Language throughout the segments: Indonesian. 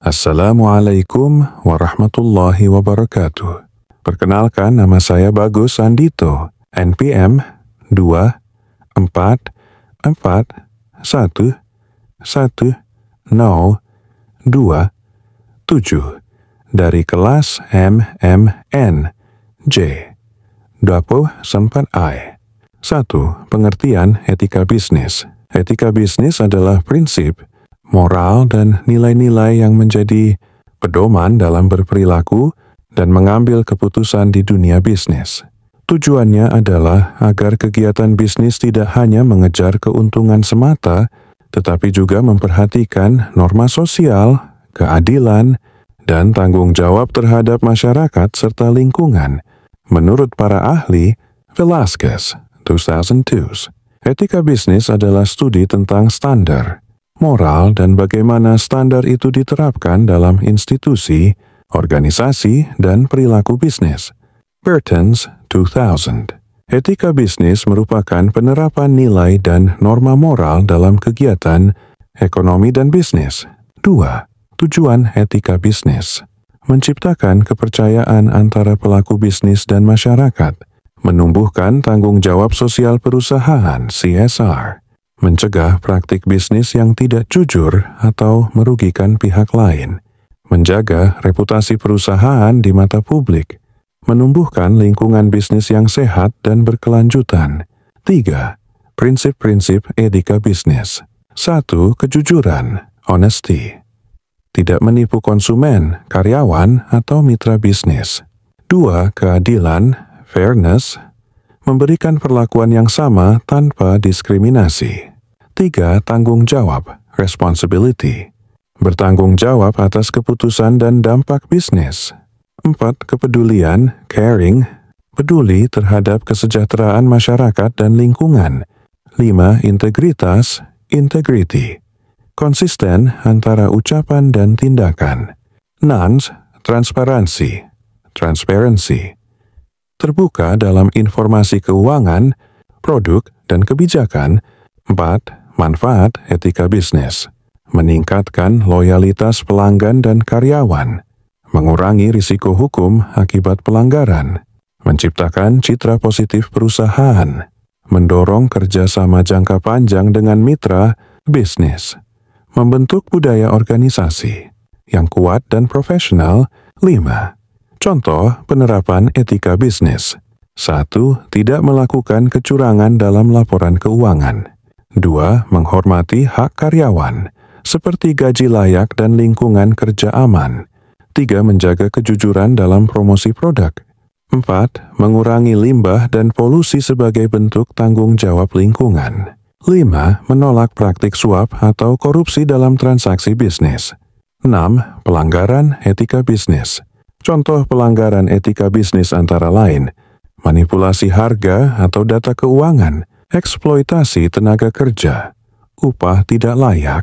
Assalamualaikum warahmatullahi wabarakatuh. Perkenalkan, nama saya Bagus Andito, NPM 244111027 dari kelas MMN J. Dapo sempat I. 1. Pengertian etika bisnis. Etika bisnis adalah prinsip, moral, dan nilai-nilai yang menjadi pedoman dalam berperilaku dan mengambil keputusan di dunia bisnis. Tujuannya adalah agar kegiatan bisnis tidak hanya mengejar keuntungan semata, tetapi juga memperhatikan norma sosial, keadilan, dan tanggung jawab terhadap masyarakat serta lingkungan. Menurut para ahli, Velasquez, 2002, etika bisnis adalah studi tentang standar, moral, dan bagaimana standar itu diterapkan dalam institusi, organisasi, dan perilaku bisnis. Burton's 2000. Etika bisnis merupakan penerapan nilai dan norma moral dalam kegiatan ekonomi dan bisnis. 2. Tujuan etika bisnis. Menciptakan kepercayaan antara pelaku bisnis dan masyarakat, menumbuhkan tanggung jawab sosial perusahaan (CSR), mencegah praktik bisnis yang tidak jujur atau merugikan pihak lain, menjaga reputasi perusahaan di mata publik, menumbuhkan lingkungan bisnis yang sehat dan berkelanjutan. 3. Prinsip-prinsip etika bisnis. 1. Kejujuran, honesty. Tidak menipu konsumen, karyawan, atau mitra bisnis. 2. Keadilan, fairness. Memberikan perlakuan yang sama tanpa diskriminasi. 3. Tanggung jawab, responsibility. Bertanggung jawab atas keputusan dan dampak bisnis. 4. Kepedulian, caring. Peduli terhadap kesejahteraan masyarakat dan lingkungan. 5. Integritas, integrity. Konsisten antara ucapan dan tindakan. 6. Transparansi, transparency. Terbuka dalam informasi keuangan, produk, dan kebijakan. 4. Manfaat etika bisnis. Meningkatkan loyalitas pelanggan dan karyawan. Mengurangi risiko hukum akibat pelanggaran. Menciptakan citra positif perusahaan. Mendorong kerjasama jangka panjang dengan mitra bisnis. Membentuk budaya organisasi yang kuat dan profesional. 5. Contoh penerapan etika bisnis. 1. Tidak melakukan kecurangan dalam laporan keuangan. 2. Menghormati hak karyawan, seperti gaji layak dan lingkungan kerja aman. 3. Menjaga kejujuran dalam promosi produk. 4. Mengurangi limbah dan polusi sebagai bentuk tanggung jawab lingkungan. 5. Menolak praktik suap atau korupsi dalam transaksi bisnis. 6. Pelanggaran etika bisnis. Contoh pelanggaran etika bisnis antara lain, manipulasi harga atau data keuangan, eksploitasi tenaga kerja, upah tidak layak,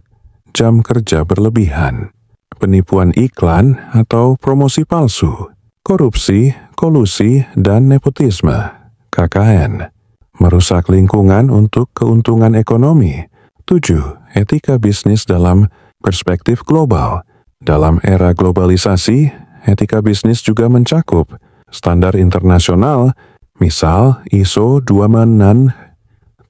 jam kerja berlebihan, penipuan iklan atau promosi palsu, korupsi, kolusi, dan nepotisme, KKN, merusak lingkungan untuk keuntungan ekonomi. 7. Etika bisnis dalam perspektif global. Dalam era globalisasi, etika bisnis juga mencakup standar internasional, misal ISO 266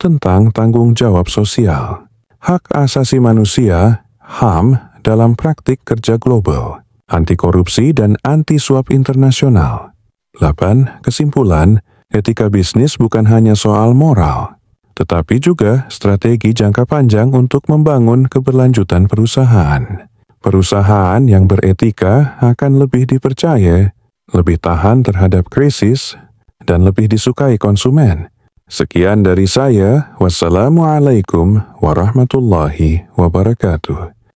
tentang tanggung jawab sosial, hak asasi manusia, HAM, dalam praktik kerja global, anti korupsi dan anti suap internasional. 8. Kesimpulan, etika bisnis bukan hanya soal moral, tetapi juga strategi jangka panjang untuk membangun keberlanjutan perusahaan. Perusahaan yang beretika akan lebih dipercaya, lebih tahan terhadap krisis, dan lebih disukai konsumen. Sekian dari saya. Wassalamualaikum warahmatullahi wabarakatuh.